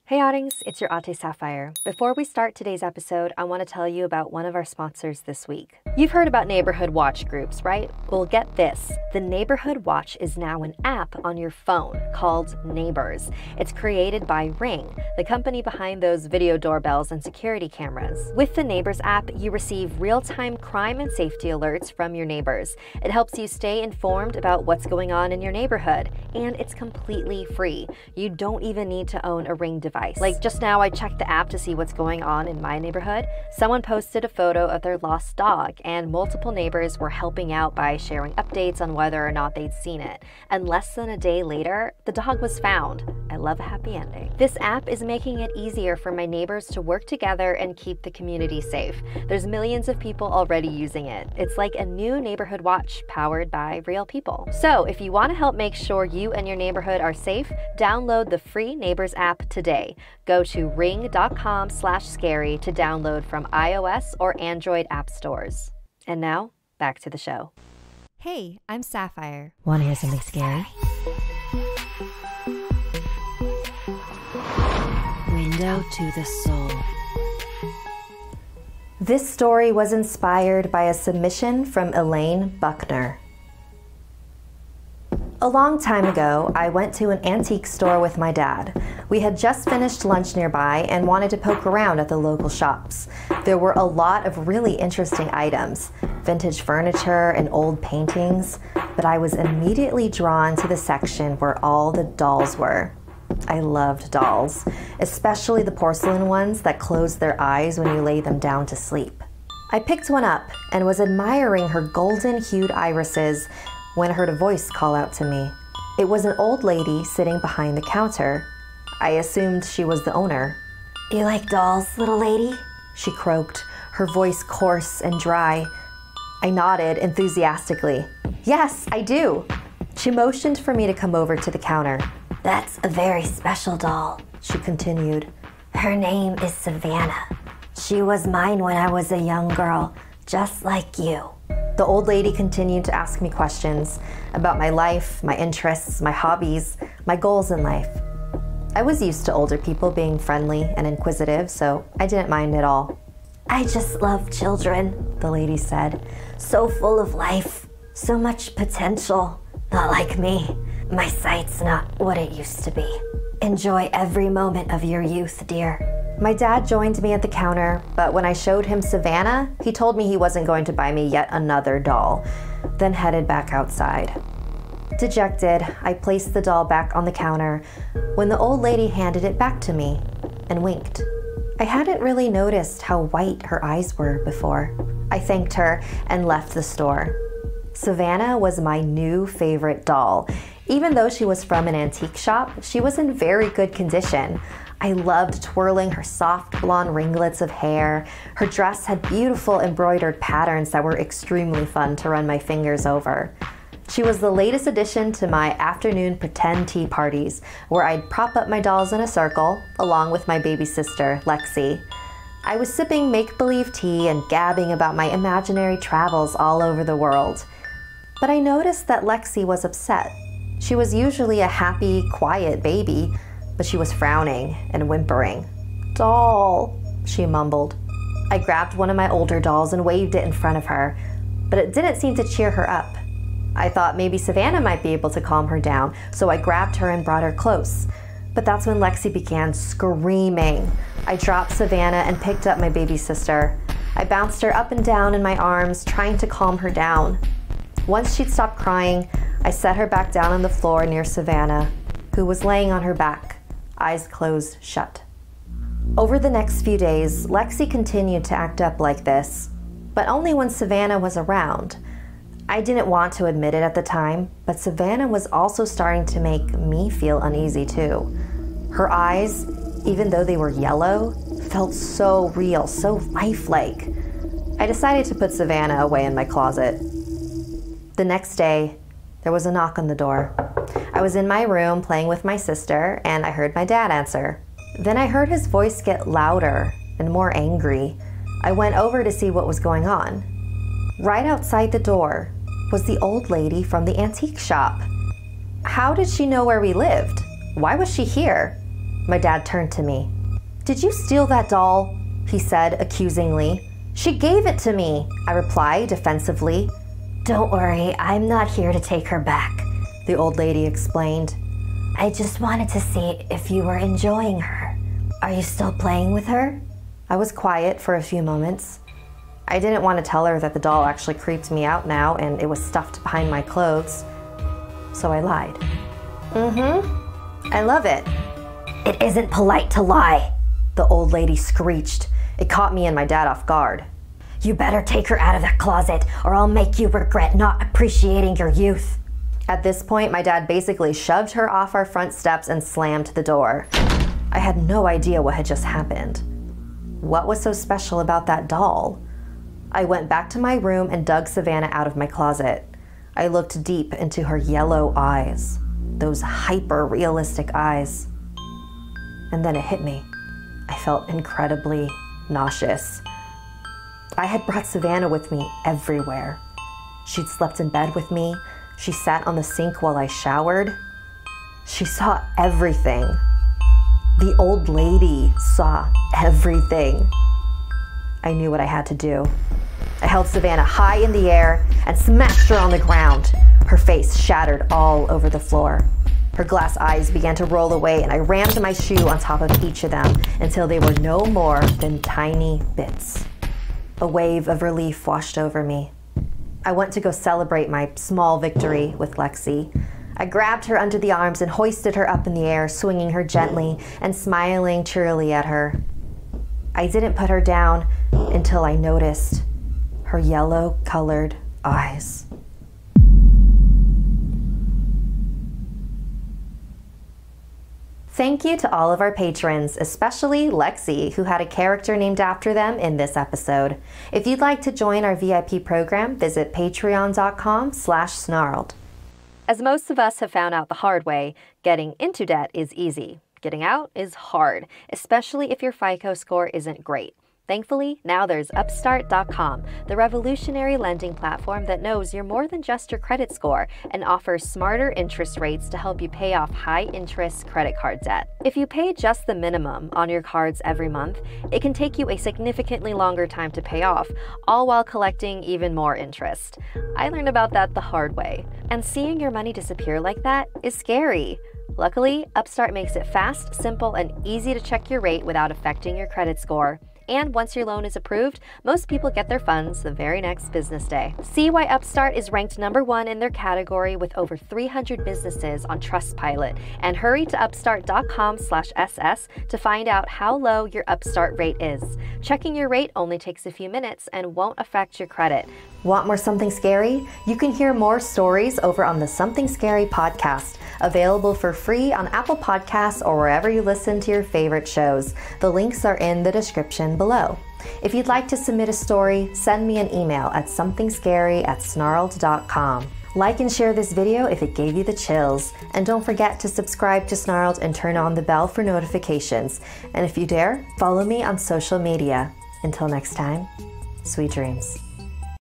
Hey Oddings, it's your Ate Sapphire. Before we start today's episode, I want to tell you about one of our sponsors this week. You've heard about neighborhood watch groups, right? Well, get this. The Neighborhood Watch is now an app on your phone called Neighbors. It's created by Ring, the company behind those video doorbells and security cameras. With the Neighbors app, you receive real-time crime and safety alerts from your neighbors. It helps you stay informed about what's going on in your neighborhood, and it's completely free. You don't even need to own a Ring device. Like just now, I checked the app to see what's going on in my neighborhood. Someone posted a photo of their lost dog, and multiple neighbors were helping out by sharing updates on whether or not they'd seen it. And less than a day later, the dog was found. I love a happy ending. This app is making it easier for my neighbors to work together and keep the community safe. There's millions of people already using it. It's like a new neighborhood watch powered by real people. So if you want to help make sure you and your neighborhood are safe, download the free Neighbors app today. Go to ring.com/scary to download from iOS or Android app stores. And now, back to the show. Hey, I'm Sapphire. Want to hear something scary? Window to the soul. This story was inspired by a submission from Elaine Buckner. A long time ago, I went to an antique store with my dad. We had just finished lunch nearby and wanted to poke around at the local shops. There were a lot of really interesting items, vintage furniture and old paintings, but I was immediately drawn to the section where all the dolls were. I loved dolls, especially the porcelain ones that closed their eyes when you lay them down to sleep. I picked one up and was admiring her golden-hued irises when I heard a voice call out to me. It was an old lady sitting behind the counter. I assumed she was the owner. "You like dolls, little lady?" she croaked, her voice coarse and dry. I nodded enthusiastically. "Yes, I do." She motioned for me to come over to the counter. "That's a very special doll," she continued. "Her name is Savannah. She was mine when I was a young girl, just like you." The old lady continued to ask me questions about my life, my interests, my hobbies, my goals in life. I was used to older people being friendly and inquisitive, so I didn't mind at all. "I just love children," the lady said. "So full of life, so much potential. Not like me. My sight's not what it used to be. Enjoy every moment of your youth, dear." My dad joined me at the counter, but when I showed him Savannah, he told me he wasn't going to buy me yet another doll, then headed back outside. Dejected, I placed the doll back on the counter when the old lady handed it back to me and winked. I hadn't really noticed how white her eyes were before. I thanked her and left the store. Savannah was my new favorite doll. Even though she was from an antique shop, she was in very good condition. I loved twirling her soft blonde ringlets of hair. Her dress had beautiful embroidered patterns that were extremely fun to run my fingers over. She was the latest addition to my afternoon pretend tea parties, where I'd prop up my dolls in a circle, along with my baby sister, Lexi. I was sipping make-believe tea and gabbing about my imaginary travels all over the world. But I noticed that Lexi was upset. She was usually a happy, quiet baby, but she was frowning and whimpering. "Doll," she mumbled. I grabbed one of my older dolls and waved it in front of her, but it didn't seem to cheer her up. I thought maybe Savannah might be able to calm her down, so I grabbed her and brought her close. But that's when Lexi began screaming. I dropped Savannah and picked up my baby sister. I bounced her up and down in my arms, trying to calm her down. Once she'd stopped crying, I set her back down on the floor near Savannah, who was laying on her back, eyes closed shut. Over the next few days, Lexi continued to act up like this, but only when Savannah was around. I didn't want to admit it at the time, but Savannah was also starting to make me feel uneasy too. Her eyes, even though they were yellow, felt so real, so lifelike. I decided to put Savannah away in my closet. The next day, there was a knock on the door. I was in my room playing with my sister, and I heard my dad answer. Then I heard his voice get louder and more angry. I went over to see what was going on. Right outside the door was the old lady from the antique shop. How did she know where we lived? Why was she here? My dad turned to me. "Did you steal that doll?" he said accusingly. "She gave it to me," I replied defensively. Don't worry, I'm not here to take her back, the old lady explained. I just wanted to see if you were enjoying her. Are you still playing with her? I was quiet for a few moments. I didn't want to tell her that the doll actually creeped me out now and it was stuffed behind my clothes. So I lied. I love it. It isn't polite to lie, the old lady screeched. It caught me and my dad off guard. You better take her out of that closet or I'll make you regret not appreciating your youth. At this point, my dad basically shoved her off our front steps and slammed the door. I had no idea what had just happened. What was so special about that doll? I went back to my room and dug Savannah out of my closet. I looked deep into her yellow eyes, those hyper-realistic eyes. And then it hit me. I felt incredibly nauseous. I had brought Savannah with me everywhere. She'd slept in bed with me. She sat on the sink while I showered. She saw everything. The old lady saw everything. I knew what I had to do. I held Savannah high in the air and smashed her on the ground. Her face shattered all over the floor. Her glass eyes began to roll away and I rammed my shoe on top of each of them until they were no more than tiny bits. A wave of relief washed over me. I went to go celebrate my small victory with Lexi. I grabbed her under the arms and hoisted her up in the air, swinging her gently and smiling cheerily at her. I didn't put her down until I noticed her yellow-colored eyes. Thank you to all of our patrons, especially Lexi, who had a character named after them in this episode. If you'd like to join our VIP program, visit patreon.com/snarled. As most of us have found out the hard way, getting into debt is easy. Getting out is hard, especially if your FICO score isn't great. Thankfully, now there's Upstart.com, the revolutionary lending platform that knows you're more than just your credit score and offers smarter interest rates to help you pay off high-interest credit card debt. If you pay just the minimum on your cards every month, it can take you a significantly longer time to pay off, all while collecting even more interest. I learned about that the hard way, and seeing your money disappear like that is scary. Luckily, Upstart makes it fast, simple, and easy to check your rate without affecting your credit score. And once your loan is approved, most people get their funds the very next business day. See why Upstart is ranked #1 in their category with over 300 businesses on Trustpilot. And hurry to upstart.com/SS to find out how low your Upstart rate is. Checking your rate only takes a few minutes and won't affect your credit. Want more Something Scary? You can hear more stories over on the Something Scary podcast, available for free on Apple Podcasts or wherever you listen to your favorite shows. The links are in the description below. If you'd like to submit a story, send me an email at somethingscary@snarled.com. Like and share this video if it gave you the chills. And don't forget to subscribe to Snarled and turn on the bell for notifications. And if you dare, follow me on social media. Until next time, sweet dreams.